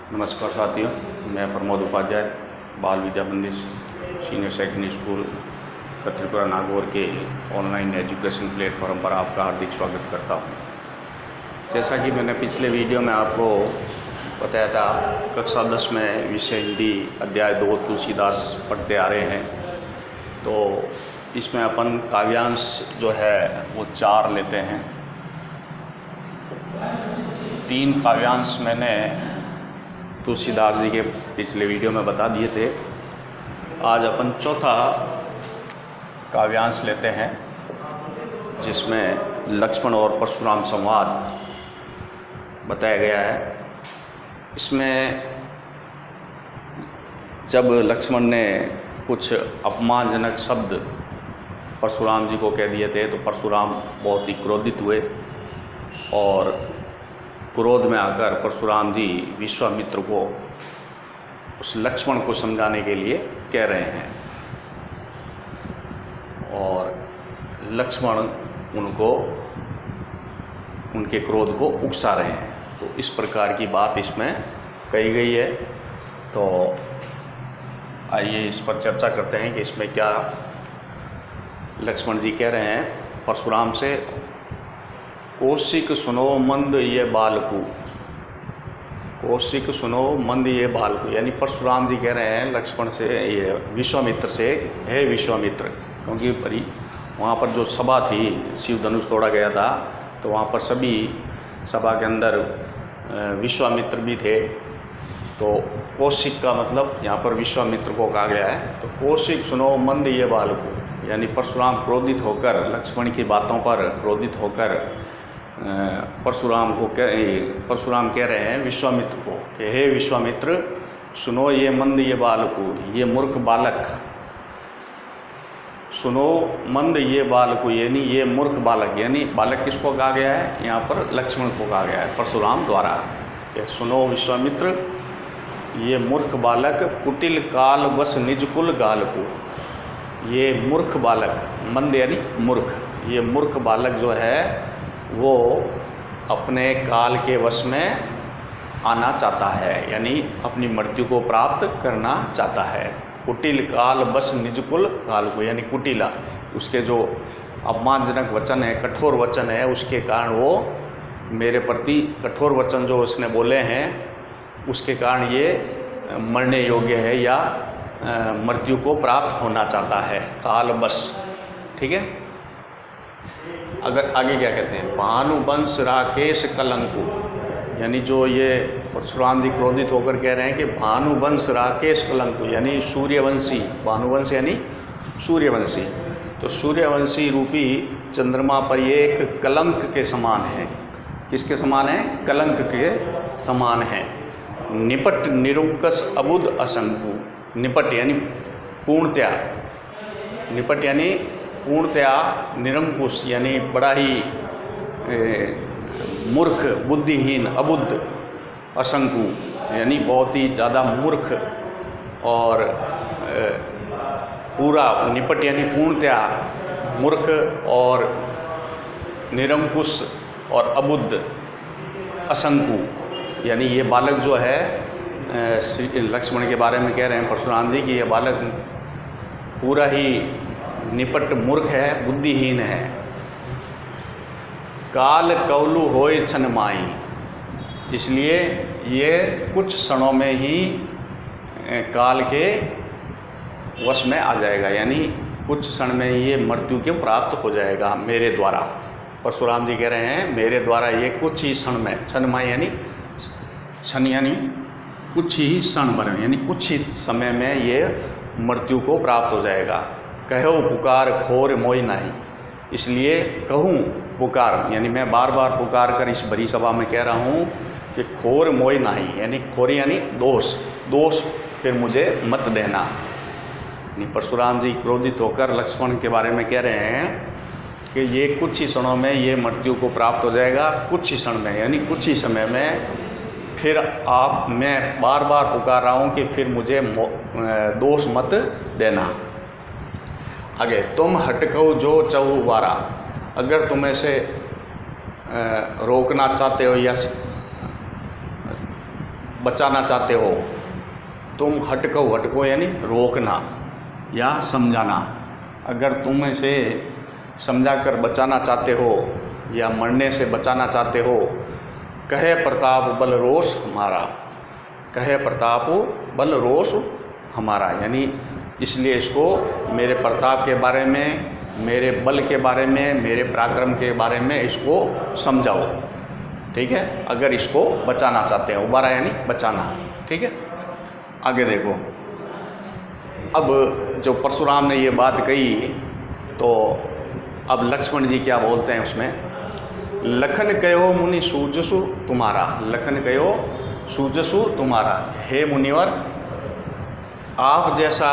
नमस्कार साथियों, मैं प्रमोद उपाध्याय बाल विद्या मंदिर senior secondary school Tripura Nagaur के ऑनलाइन एजुकेशन प्लेटफॉर्म पर आपका हार्दिक स्वागत करता हूं। जैसा कि मैंने पिछले वीडियो में आपको बताया था, कक्षा 10 में विषय हिंदी अध्याय 2 तुलसीदास पढ़ते आ रहे हैं। तो इसमें अपन काव्यांश जो है वो 4 लेते हैं। 3 काव्यांश मैंने तुलसीदास जी के पिछले वीडियो में बता दिए थे। आज अपन चौथा काव्यांश लेते हैं, जिसमें लक्ष्मण और परशुराम संवाद बताया गया है। इसमें जब लक्ष्मण ने कुछ अपमानजनक शब्द परशुराम जी को कह दिए थे तो परशुराम बहुत ही क्रोधित हुए और क्रोध में आकर परशुराम जी विश्वामित्र को उस लक्ष्मण को समझाने के लिए कह रहे हैं और लक्ष्मण उनको उनके क्रोध को उकसा रहे हैं। तो इस प्रकार की बात इसमें कही गई है। तो आइए इस पर चर्चा करते हैं कि इसमें क्या लक्ष्मण जी कह रहे हैं परशुराम से। कौशिक सुनो मंद ये बालकू, कौशिक सुनो मंद ये बालकू, यानी परशुराम जी कह रहे हैं लक्ष्मण से, ये विश्वामित्र से, हे विश्वामित्र, क्योंकि वहाँ पर जो सभा थी, शिव धनुष तोड़ा गया था, तो वहाँ पर सभी सभा के अंदर विश्वामित्र भी थे। तो कौशिक का मतलब यहाँ पर विश्वामित्र को कहा गया है। तो कौशिक सुनो मंद ये बालकू, यानी परशुराम क्रोधित होकर, लक्ष्मण की बातों पर क्रोधित होकर परशुराम कह रहे हैं विश्वामित्र को कि हे विश्वामित्र, सुनो ये मंद ये बालकू, ये मूर्ख बालक, सुनो मंद ये बालकू, यानी ये मूर्ख बालक, यानी बालक किसको कहा गया है, यहाँ पर लक्ष्मण को कहा गया है परशुराम द्वारा। सुनो विश्वामित्र, ये मूर्ख बालक, कुटिल काल बस निजकुल गालकू, ये मूर्ख बालक, मंद यानी मूर्ख, ये मूर्ख बालक जो है वो अपने काल के वश में आना चाहता है, यानी अपनी मृत्यु को प्राप्त करना चाहता है। कुटिल काल बस निजकुल काल को, यानी कुटिला, उसके जो अपमानजनक वचन है, कठोर वचन है, उसके कारण वो मेरे प्रति कठोर वचन जो उसने बोले हैं उसके कारण ये मरने योग्य है या मृत्यु को प्राप्त होना चाहता है, काल बस। ठीक है। अगर आगे क्या कहते हैं, भानुवंश राकेश कलंकु, यानी जो ये परशुराम जी क्रोधित होकर कह रहे हैं कि भानुवंश राकेश कलंकु, यानी सूर्यवंशी, भानुवंश यानी सूर्यवंशी, तो सूर्यवंशी रूपी चंद्रमा पर ये एक कलंक के समान है। किसके समान है? कलंक के समान है। निपट निरुंकस अबुद असंकु, निपट यानी पूर्णतया, निपट यानी पूर्णतया, निरंकुश यानी बड़ा ही मूर्ख, बुद्धिहीन, अबुद्ध, असंकु यानी बहुत ही ज़्यादा मूर्ख, और पूरा, निपट यानी पूर्णतया मूर्ख और निरंकुश और अबुद्ध, असंकु, यानी ये बालक जो है लक्ष्मण के बारे में कह रहे हैं परशुराम जी कि ये बालक पूरा ही निपट मूर्ख है, बुद्धिहीन है। काल कौलु होय छन माई, इसलिए ये कुछ क्षणों में ही काल के वश में आ जाएगा, यानी कुछ क्षण में ये मृत्यु के प्राप्त हो जाएगा मेरे द्वारा। परशुराम जी कह रहे हैं मेरे द्वारा ये कुछ ही क्षण में, छन माई यानी क्षण यानी कुछ ही क्षण भर, यानी कुछ ही समय में ये मृत्यु को प्राप्त हो जाएगा। कहो पुकार खोर मोई नहीं, इसलिए कहूँ पुकार, यानी मैं बार बार पुकार कर इस बड़ी सभा में कह रहा हूँ कि खोर मोई नहीं, यानी खोरी यानी दोष, दोष फिर मुझे मत देना। यानी परशुराम जी क्रोधित होकर लक्ष्मण के बारे में कह रहे हैं कि ये कुछ ही क्षणों में ये मृत्यु को प्राप्त हो जाएगा, कुछ ही क्षण में, यानी कुछ ही समय में, फिर आप, मैं बार बार पुकार रहा हूँ कि फिर मुझे दोष मत देना। आगे, तुम हटको जो चौबारा, अगर तुम ऐसे रोकना चाहते हो या बचाना चाहते हो, तुम हटको यानी रोकना या समझाना। अगर तुम इसे समझा कर बचाना चाहते हो या मरने से बचाना चाहते हो, कहे प्रताप बल रोष हमारा, कहे प्रताप बल रोष हमारा, यानी इसलिए इसको मेरे प्रताप के बारे में, मेरे बल के बारे में, मेरे पराक्रम के बारे में इसको समझाओ। ठीक है, अगर इसको बचाना चाहते हैं, उबारा यानी बचाना। ठीक है, आगे देखो। अब जो परशुराम ने ये बात कही तो अब लक्ष्मण जी क्या बोलते हैं उसमें, लखन कहो मुनि सूजसु तुम्हारा, लखन कहो सूजसु तुम्हारा, हे मुनिवर आप जैसा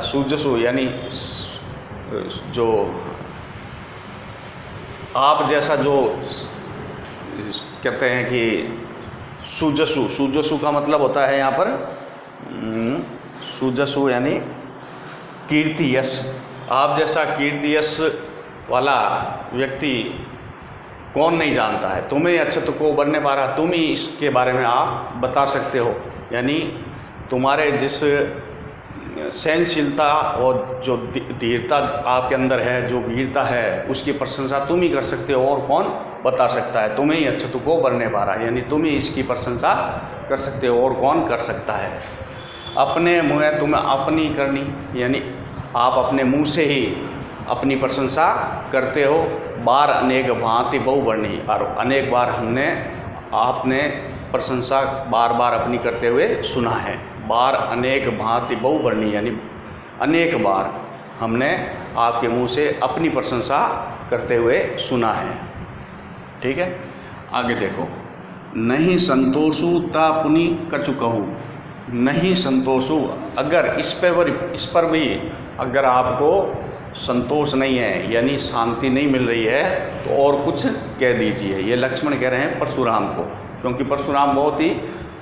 सूजसु यानी जो आप जैसा जो कहते हैं कि सूजसु, सूजसु का मतलब होता है यहाँ पर सूजसु यानी कीर्ति यश, आप जैसा कीर्ति यश वाला व्यक्ति कौन नहीं जानता है, तुम्हें अक्षत को बनने पा रहा, तुम ही इसके बारे में आप बता सकते हो। यानी तुम्हारे जिस सहनशीलता और जो धीरता आपके अंदर है, जो वीरता है, उसकी प्रशंसा तुम ही कर सकते हो, और कौन बता सकता है। तुम्हें ही अक्षत को बनने पा रहा है, यानी तुम ही इसकी प्रशंसा कर सकते हो, और कौन कर सकता है। अपने मुँह तुम्हें अपनी करनी, यानी आप अपने मुँह से ही अपनी प्रशंसा करते हो। बार अनेक भांति बहु बढ़नी, और अनेक बार हमने आपने प्रशंसा बार बार अपनी करते हुए सुना है। बार अनेक भांति बहु बढ़नी, यानी अनेक बार हमने आपके मुंह से अपनी प्रशंसा करते हुए सुना है। ठीक है, आगे देखो। नहीं संतोषु ता पुनि कछु कहूँ, नहीं संतोषु, अगर इस पर भी अगर आपको संतोष नहीं है, यानी शांति नहीं मिल रही है, तो और कुछ कह दीजिए। ये लक्ष्मण कह रहे हैं परशुराम को, क्योंकि परशुराम बहुत ही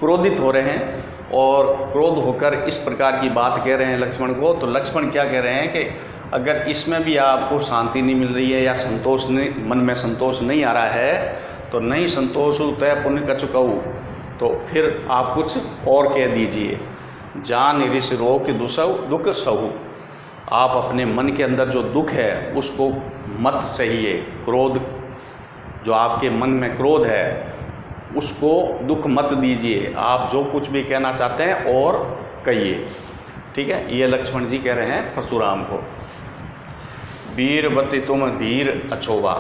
क्रोधित हो रहे हैं और क्रोध होकर इस प्रकार की बात कह रहे हैं लक्ष्मण को। तो लक्ष्मण क्या कह रहे हैं कि अगर इसमें भी आपको शांति नहीं मिल रही है या संतोष नहीं, मन में संतोष नहीं आ रहा है, तो नहीं संतोष तय पुण्य कछु कहूँ, तो फिर आप कुछ और कह दीजिए। जान ऋषि रोग की दुख सहु, आप अपने मन के अंदर जो दुख है उसको मत सहिए। क्रोध, जो आपके मन में क्रोध है उसको दुख मत दीजिए। आप जो कुछ भी कहना चाहते हैं और कहिए। ठीक है, ये लक्ष्मण जी कह रहे हैं परशुराम को। वीरवती तुम धीर अछोवा,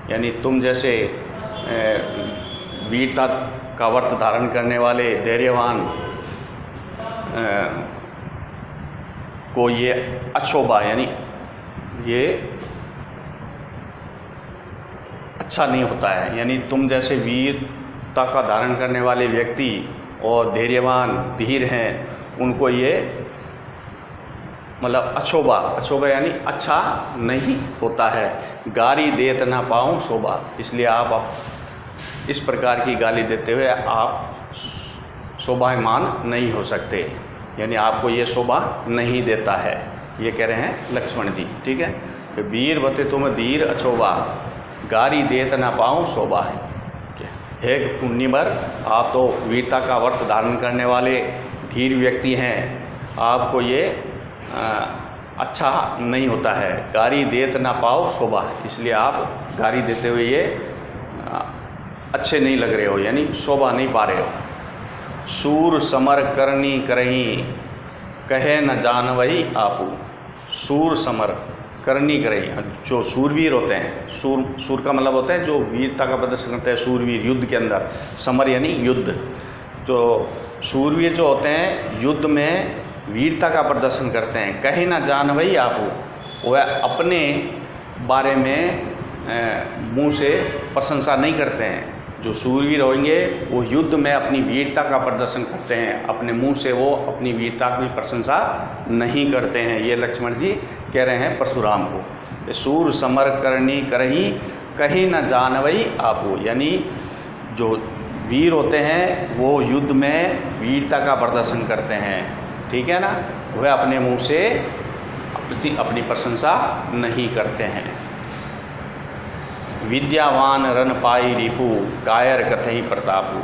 यानी तुम जैसे वीरता का व्रत धारण करने वाले धैर्यवान को ये अछोभा, यानी ये अच्छा नहीं होता है। यानी तुम जैसे वीरता का धारण करने वाले व्यक्ति और धैर्यवान धीर हैं, उनको ये मतलब अछोभा यानी अच्छा नहीं होता है। गाली देत ना पाऊँ शोभा, इसलिए आप इस प्रकार की गाली देते हुए आप शोभायमान नहीं हो सकते, यानी आपको ये शोभा नहीं देता है। ये कह रहे हैं लक्ष्मण जी। ठीक है, कि वीर बते तुम धीर अछोभा, गारी देत ना पाऊँ शोभा है। हे पुण्यवर, आप तो वीरता का व्रत धारण करने वाले धीर व्यक्ति हैं, आपको ये अच्छा नहीं होता है। गारी देत ना पाओ शोभा, इसलिए आप गारी देते हुए ये अच्छे नहीं लग रहे हो, यानी शोभा नहीं पा रहे हो। सूर समर करनी करही, कहे न जानवही आपू। सूर समर करनी करही, जो सूरवीर होते हैं, सूर का मतलब होता है जो वीरता का प्रदर्शन करते हैं, सूरवीर युद्ध के अंदर। समर यानी युद्ध। तो सूरवीर जो होते हैं युद्ध में वीरता का प्रदर्शन करते हैं। कहे न जानवही आपू, वह अपने बारे में मुंह से प्रशंसा नहीं करते हैं। जो सूरवीर होंगे वो युद्ध में अपनी वीरता का प्रदर्शन करते हैं, अपने मुंह से वो अपनी वीरता की प्रशंसा नहीं करते हैं। ये लक्ष्मण जी कह रहे हैं परशुराम को। सूर समर करनी करही, कहीं न जानवई आपू, यानी जो वीर होते हैं वो युद्ध में वीरता का प्रदर्शन करते हैं, ठीक है ना, वह अपने मुंह से अपनी प्रशंसा नहीं करते हैं। विद्यावान रन पाई रिपु, कायर कथई प्रतापु,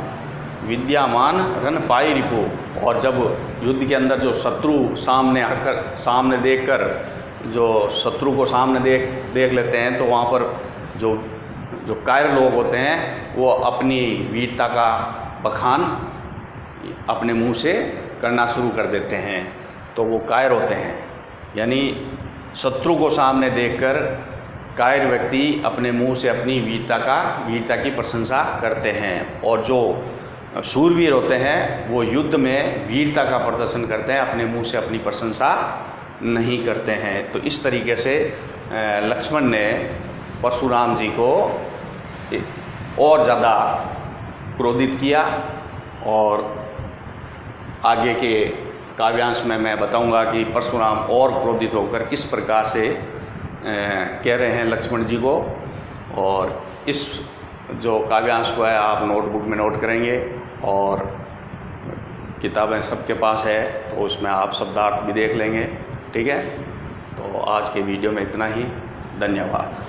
विद्यामान रन पाई रिपो। और जब युद्ध के अंदर जो शत्रु सामने देखकर जो शत्रु को सामने देख लेते हैं, तो वहाँ पर जो कायर लोग होते हैं वो अपनी वीरता का बखान अपने मुंह से करना शुरू कर देते हैं, तो वो कायर होते हैं। यानी शत्रु को सामने देखकर कायर व्यक्ति अपने मुंह से अपनी वीरता की प्रशंसा करते हैं। और जो शूरवीर होते हैं वो युद्ध में वीरता का प्रदर्शन करते हैं, अपने मुंह से अपनी प्रशंसा नहीं करते हैं। तो इस तरीके से लक्ष्मण ने परशुराम जी को और ज़्यादा क्रोधित किया। और आगे के काव्यांश में मैं बताऊंगा कि परशुराम और क्रोधित होकर किस प्रकार से कह रहे हैं लक्ष्मण जी को। और इस जो काव्यांश को है आप नोटबुक में नोट करेंगे, और किताबें सबके पास है तो उसमें आप शब्दार्थ भी देख लेंगे। ठीक है, तो आज के वीडियो में इतना ही। धन्यवाद।